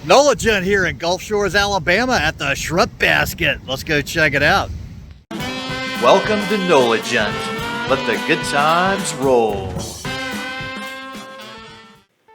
Nola here in Gulf Shores, Alabama at the Shrimp Basket. Let's go check it out. Welcome to Nola. Let the good times roll.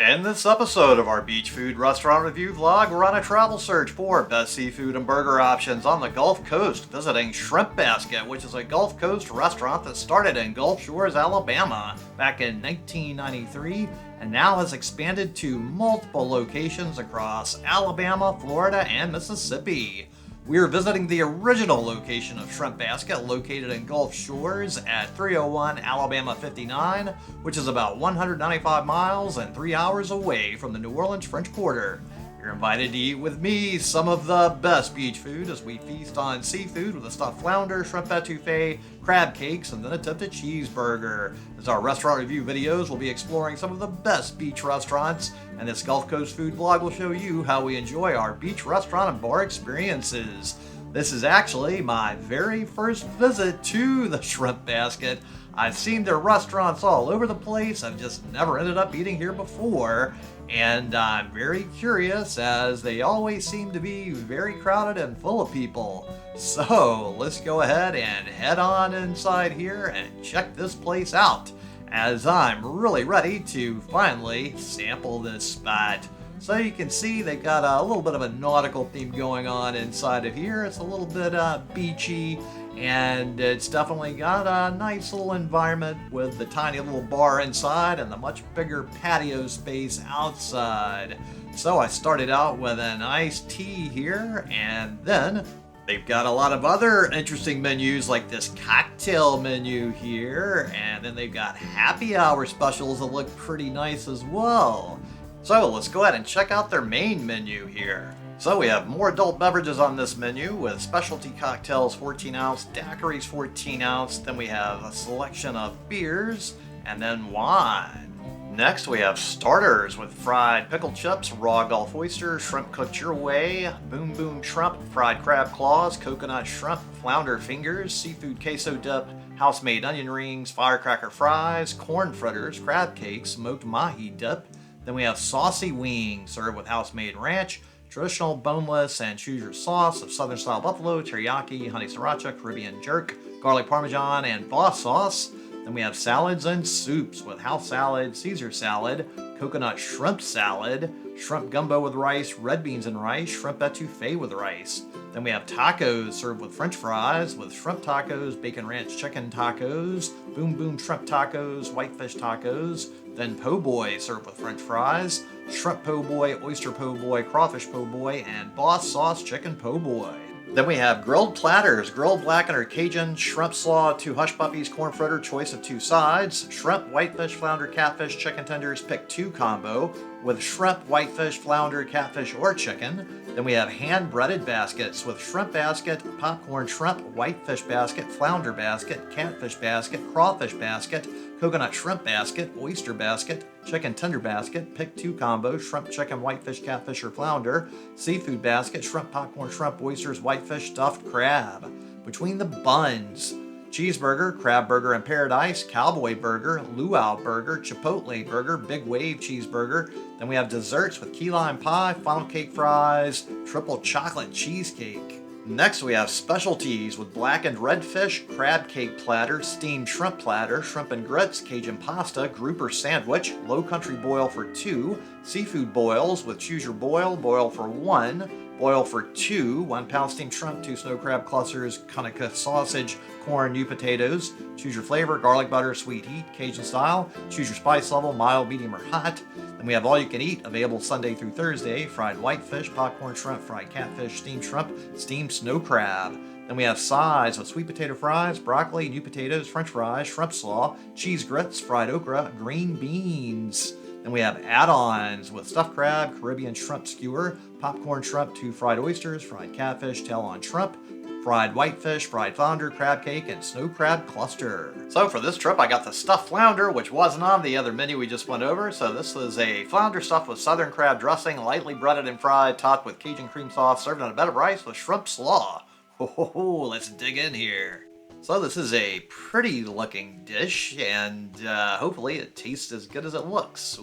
In this episode of our beach food restaurant review vlog, we're on a travel search for best seafood and burger options on the Gulf Coast, visiting Shrimp Basket, which is a Gulf Coast restaurant that started in Gulf Shores, Alabama back in 1993 and now has expanded to multiple locations across Alabama, Florida, and Mississippi. We are visiting the original location of Shrimp Basket, located in Gulf Shores at 301 Alabama 59, which is about 195 miles and 3 hours away from the New Orleans French Quarter. You're invited to eat with me some of the best beach food as we feast on seafood with a stuffed flounder, shrimp etouffee, crab cakes, and then attempt a cheeseburger. As our restaurant review videos, we'll be exploring some of the best beach restaurants, and this Gulf Coast food vlog will show you how we enjoy our beach restaurant and bar experiences. This is actually my very first visit to the Shrimp Basket. I've seen their restaurants all over the place. I've just never ended up eating here before. And I'm very curious as they always seem to be very crowded and full of people. So let's go ahead and head on inside here and check this place out, as I'm really ready to finally sample this spot. So you can see they've got a little bit of a nautical theme going on inside of here. It's a little bit beachy, and it's definitely got a nice little environment with the tiny little bar inside and the much bigger patio space outside. So I started out with an iced tea here, and then they've got a lot of other interesting menus like this cocktail menu here, and then they've got happy hour specials that look pretty nice as well. So let's go ahead and check out their main menu here. So we have more adult beverages on this menu with specialty cocktails 14 ounce, daiquiris 14 ounce, then we have a selection of beers, and then wine. Next we have starters with fried pickle chips, raw Gulf oyster, shrimp cooked your way, boom boom shrimp, fried crab claws, coconut shrimp, flounder fingers, seafood queso dip, house-made onion rings, firecracker fries, corn fritters, crab cakes, smoked mahi dip. Then we have saucy wings served with house-made ranch, traditional boneless and choose your sauce of southern style buffalo, teriyaki, honey sriracha, Caribbean jerk, garlic parmesan, and boss sauce. Then we have salads and soups with house salad, Caesar salad, coconut shrimp salad, shrimp gumbo with rice, red beans and rice, shrimp etouffee with rice. Then we have tacos served with french fries with shrimp tacos, bacon ranch chicken tacos, boom boom shrimp tacos, whitefish tacos. Then po' boy served with french fries, shrimp po' boy, oyster po' boy, crawfish po' boy, and boss sauce chicken po' boy. Then we have grilled platters, grilled blackened or Cajun, shrimp slaw, 2 hush puppies, corn fritter, choice of 2 sides, shrimp, whitefish, flounder, catfish, chicken tenders, pick 2 combo, with shrimp, whitefish, flounder, catfish, or chicken. Then we have hand-breaded baskets with shrimp basket, popcorn shrimp, whitefish basket, flounder basket, catfish basket, crawfish basket, coconut shrimp basket, oyster basket, chicken tender basket, pick 2 combo, shrimp, chicken, whitefish, catfish, or flounder, seafood basket, shrimp, popcorn shrimp, oysters, whitefish, stuffed crab. Between the buns, cheeseburger, crab burger in paradise, cowboy burger, luau burger, chipotle burger, big wave cheeseburger. Then we have desserts with key lime pie, funnel cake fries, triple chocolate cheesecake. Next we have specialties with blackened redfish, crab cake platter, steamed shrimp platter, shrimp and grits, Cajun pasta, grouper sandwich, low country boil for 2, seafood boils with choose your boil, boil for 1, boil for 2, 1 pound steamed shrimp, 2 snow crab clusters, Conica sausage, corn, new potatoes, choose your flavor, garlic butter, sweet heat, Cajun style, choose your spice level, mild, medium, or hot. Then we have all you can eat, available Sunday through Thursday, fried whitefish, popcorn shrimp, fried catfish, steamed shrimp, steamed snow crab. Then we have sides with sweet potato fries, broccoli, new potatoes, french fries, shrimp slaw, cheese grits, fried okra, green beans. Then we have add-ons with stuffed crab, Caribbean shrimp skewer, popcorn shrimp, 2 fried oysters, fried catfish, tail-on shrimp, fried whitefish, fried flounder, crab cake, and snow crab cluster. So for this trip I got the stuffed flounder, which wasn't on the other menu we just went over. So this is a flounder stuffed with southern crab dressing, lightly breaded and fried, topped with Cajun cream sauce, served on a bed of rice with shrimp slaw. Ho, let's dig in here. So this is a pretty looking dish, and hopefully it tastes as good as it looks.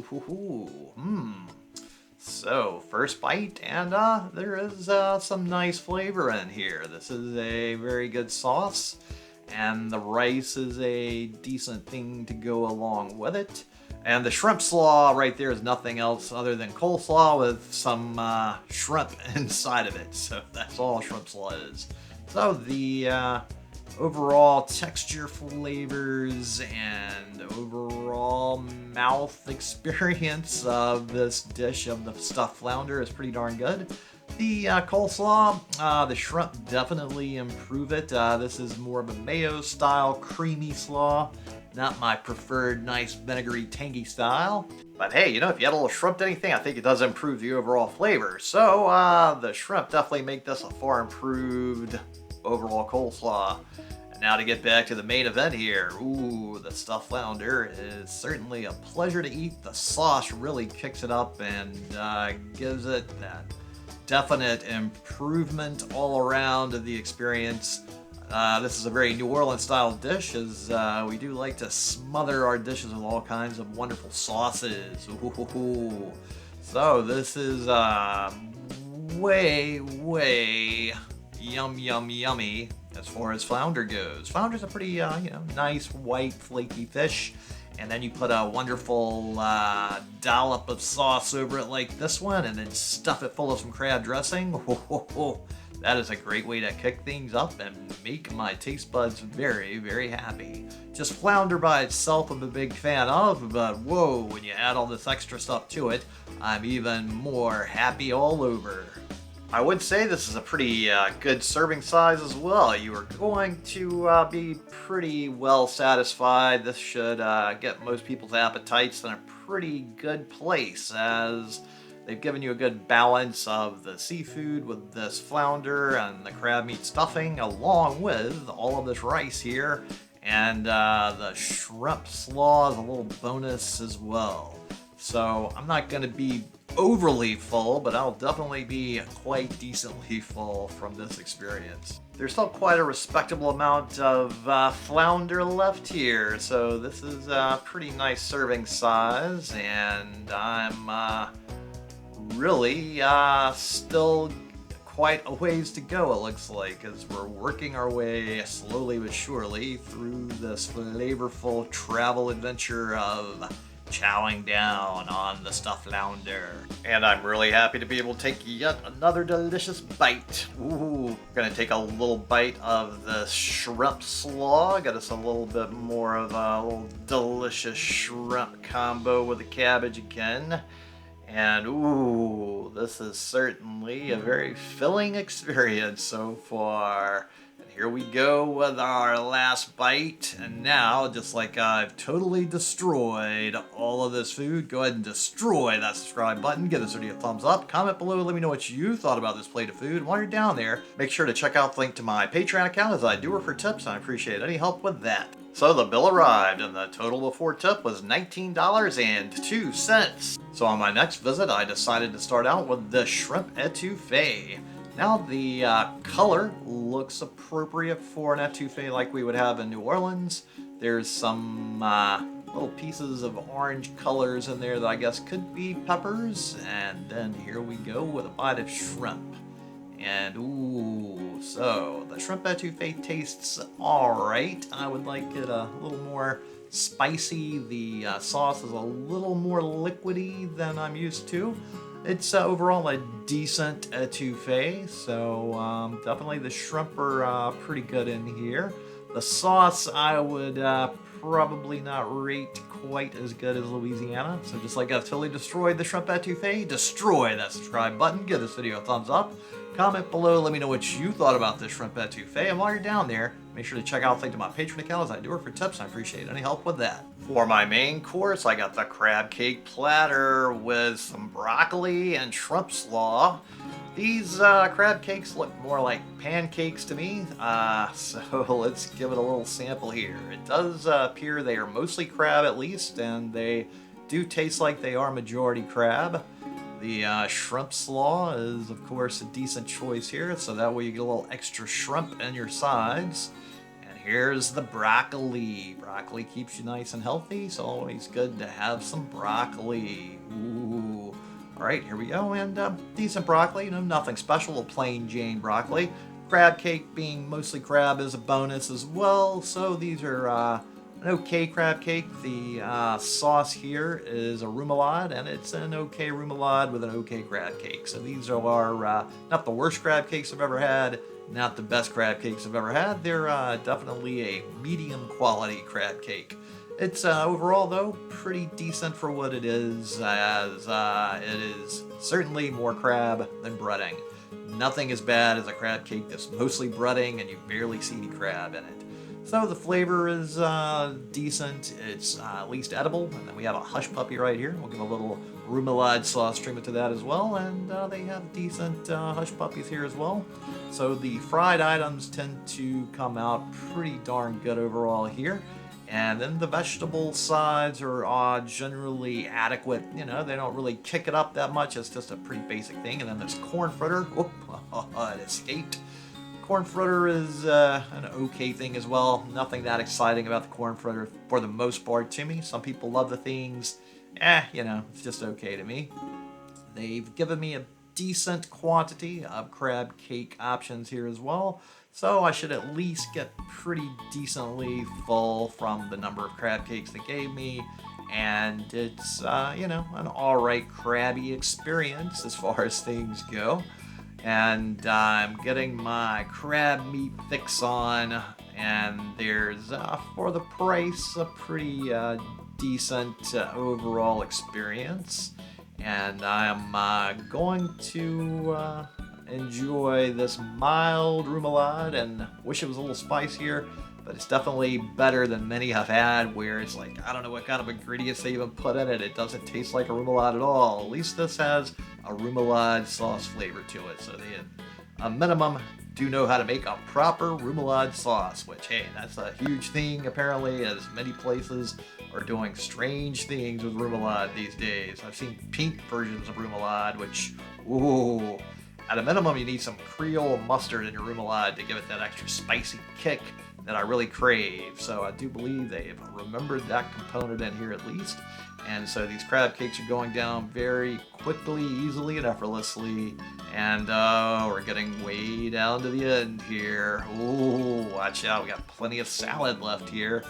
So, first bite, and there is some nice flavor in here. This is a very good sauce, and the rice is a decent thing to go along with it. And the shrimp slaw right there is nothing else other than coleslaw with some shrimp inside of it. So that's all shrimp slaw is. So the overall texture, flavors, and overall mouth experience of this dish of the stuffed flounder is pretty darn good. The coleslaw, the shrimp definitely improve it. This is more of a mayo style creamy slaw, not my preferred nice vinegary tangy style. But hey, you know, if you add a little shrimp to anything, I think it does improve the overall flavor. So the shrimp definitely make this a far improved overall coleslaw. And now to get back to the main event here. Ooh, the stuffed flounder is certainly a pleasure to eat. The sauce really kicks it up and gives it that definite improvement all around of the experience. This is a very New Orleans style dish, as we do like to smother our dishes with all kinds of wonderful sauces. Ooh. So this is way yummy as far as flounder goes. Flounder's a pretty nice white flaky fish, and then you put a wonderful dollop of sauce over it like this one, and then stuff it full of some crab dressing. That is a great way to kick things up and make my taste buds very happy. Just flounder by itself I'm a big fan of, but whoa, when you add all this extra stuff to it, I'm even more happy all over. I would say this is a pretty good serving size as well. You are going to be pretty well satisfied. This should get most people's appetites in a pretty good place, as they've given you a good balance of the seafood with this flounder and the crab meat stuffing, along with all of this rice here, and the shrimp slaw is a little bonus as well. So I'm not going to be overly full, but I'll definitely be quite decently full from this experience. There's still quite a respectable amount of flounder left here, so this is a pretty nice serving size, and I'm really still quite a ways to go, it looks like, as we're working our way slowly but surely through this flavorful travel adventure of chowing down on the stuffed flounder. And I'm really happy to be able to take yet another delicious bite. Ooh, gonna take a little bite of the shrimp slaw. Got us a little bit more of a little delicious shrimp combo with the cabbage again. And ooh, this is certainly a very filling experience so far. And here we go with our last bite. And now, just like I've totally destroyed all of this food, go ahead and destroy that subscribe button. Give this video a thumbs up. Comment below, let me know what you thought about this plate of food. While you're down there, make sure to check out the link to my Patreon account, as I do her for tips, and I appreciate any help with that. So the bill arrived, and the total before tip was $19.02. So on my next visit, I decided to start out with the shrimp etouffee. Now the color looks appropriate for an etouffee like we would have in New Orleans. There's some little pieces of orange colors in there that I guess could be peppers. And then here we go with a bite of shrimp. And ooh, so the shrimp etouffee tastes alright. I would like it a little more spicy. The sauce is a little more liquidy than I'm used to. It's overall a decent etouffee, so definitely the shrimp are pretty good in here. The sauce I would probably not rate quite as good as Louisiana, so just like I've totally destroyed the shrimp etouffee, destroy that subscribe button, give this video a thumbs up, comment below, let me know what you thought about this shrimp etouffee, and while you're down there, make sure to check out the link to my Patreon account, as I do her for tips, and I appreciate any help with that. For my main course, I got the crab cake platter with some broccoli and shrimp slaw. These crab cakes look more like pancakes to me, so let's give it a little sample here. It does appear they are mostly crab at least, and they do taste like they are majority crab. The shrimp slaw is, of course, a decent choice here, so that way you get a little extra shrimp in your sides. And here's the broccoli. Broccoli keeps you nice and healthy, so always good to have some broccoli. Ooh, All right, here we go, and decent broccoli, nothing special, a plain Jane broccoli. Crab cake, being mostly crab, is a bonus as well, so these are an okay crab cake. The sauce here is a remoulade, and it's an okay remoulade with an okay crab cake. So these are not the worst crab cakes I've ever had, not the best crab cakes I've ever had. They're definitely a medium quality crab cake. It's overall, though, pretty decent for what it is, as it is certainly more crab than breading. Nothing as bad as a crab cake that's mostly breading and you barely see any crab in it. So the flavor is decent. It's at least edible. And then we have a hush puppy right here. We'll give a little remoulade sauce treatment to that as well. And they have decent hush puppies here as well. So the fried items tend to come out pretty darn good overall here. And then the vegetable sides are generally adequate. They don't really kick it up that much. It's just a pretty basic thing. And then this corn fritter. Whoop, it escaped. Corn fritter is an okay thing as well. Nothing that exciting about the corn fritter for the most part to me. Some people love the things. It's just okay to me. They've given me a decent quantity of crab cake options here as well. So I should at least get pretty decently full from the number of crab cakes they gave me. And it's, an alright crabby experience as far as things go. And I'm getting my crab meat fix on. And there's, for the price, a pretty decent overall experience. And I'm going to enjoy this mild remoulade, and wish it was a little spicier, but it's definitely better than many I've had where it's like, I don't know what kind of ingredients they even put in it. It doesn't taste like a remoulade at all. At least this has a remoulade sauce flavor to it. So they, at a minimum, do know how to make a proper remoulade sauce, which, hey, that's a huge thing apparently, as many places are doing strange things with remoulade these days. I've seen pink versions of remoulade, which, ooh, at a minimum, you need some Creole mustard in your remoulade to give it that extra spicy kick that I really crave. So I do believe they've remembered that component in here at least. And so these crab cakes are going down very quickly, easily, and effortlessly. And we're getting way down to the end here. Ooh, watch out. We got plenty of salad left here.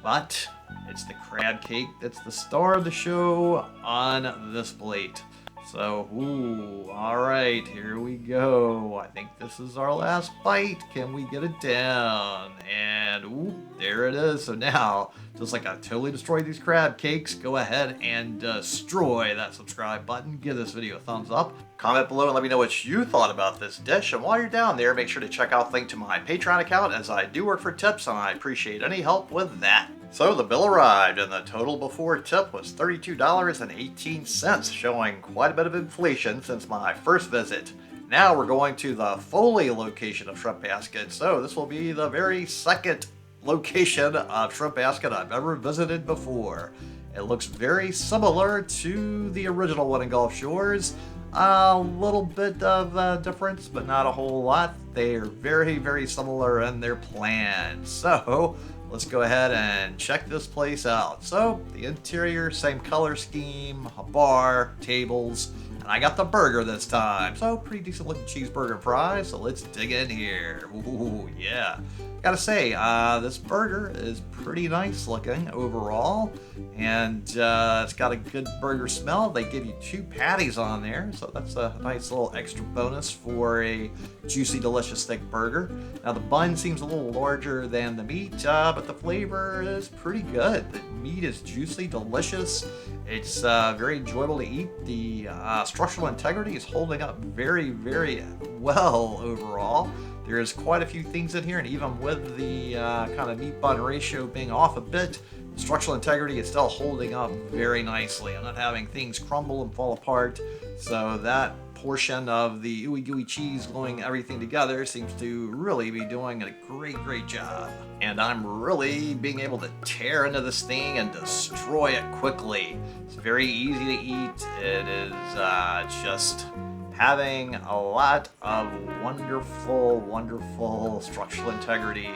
But it's the crab cake that's the star of the show on this plate. So, ooh, alright, here we go. I think this is our last bite. Can we get it down? And, ooh, there it is. So now, just like I totally destroyed these crab cakes, go ahead and destroy that subscribe button. Give this video a thumbs up. Comment below and let me know what you thought about this dish. And while you're down there, make sure to check out the link to my Patreon account, as I do work for tips and I appreciate any help with that. So the bill arrived, and the total before tip was $32.18, showing quite a bit of inflation since my first visit. Now we're going to the Foley location of Shrimp Basket, so this will be the very second location of Shrimp Basket I've ever visited before. It looks very similar to the original one in Gulf Shores. A little bit of difference, but not a whole lot. They are very, very similar in their plans. So let's go ahead and check this place out. So the interior, same color scheme, a bar, tables, and I got the burger this time. So pretty decent looking cheeseburger and fries. So let's dig in here. Ooh, yeah. Gotta say, this burger is pretty nice looking overall, and it's got a good burger smell. They give you 2 patties on there, so that's a nice little extra bonus for a juicy, delicious, thick burger. Now the bun seems a little larger than the meat, but the flavor is pretty good. The meat is juicy, delicious. It's very enjoyable to eat. The structural integrity is holding up very, very well overall. There's quite a few things in here, and even with the kind of meat bun ratio being off a bit, the structural integrity is still holding up very nicely. I'm not having things crumble and fall apart, so that portion of the ooey gooey cheese gluing everything together seems to really be doing a great, great job. And I'm really being able to tear into this thing and destroy it quickly. It's very easy to eat. It is just having a lot of wonderful, wonderful structural integrity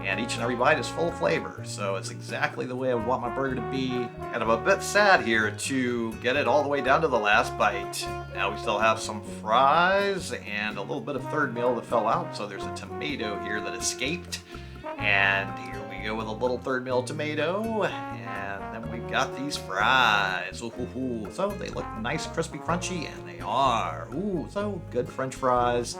and each and every bite is full of flavor. So it's exactly the way I would want my burger to be. And I'm a bit sad here to get it all the way down to the last bite. Now we still have some fries and a little bit of third meal that fell out. So there's a tomato here that escaped. And here we go with a little third meal tomato. And then we've got these fries. Ooh. So they look nice, crispy, crunchy, and they are. Ooh, so good French fries.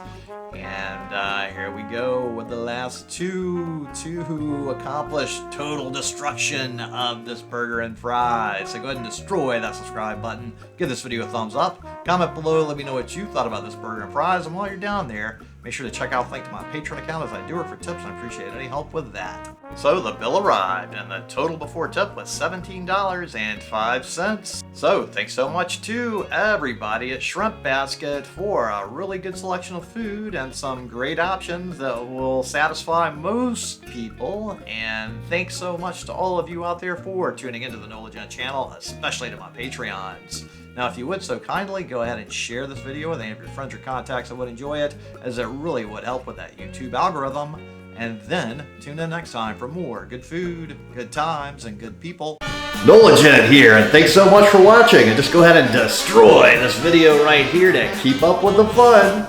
And here we go with the last two to accomplish total destruction of this burger and fries. So go ahead and destroy that subscribe button. Give this video a thumbs up. Comment below, let me know what you thought about this burger and fries. And while you're down there, make sure to check out the link to my Patreon account as I do it for tips, and I appreciate any help with that. So the bill arrived, and the total before tip was $17.05. So thanks so much to everybody at Shrimp Basket for a really good selection of food and some great options that will satisfy most people. And thanks so much to all of you out there for tuning into the No Legend channel, especially to my Patreons. Now, if you would so kindly, go ahead and share this video with any of your friends or contacts that would enjoy it, as it really would help with that YouTube algorithm. And then, tune in next time for more good food, good times, and good people. No Legend here, and thanks so much for watching. And just go ahead and destroy this video right here to keep up with the fun.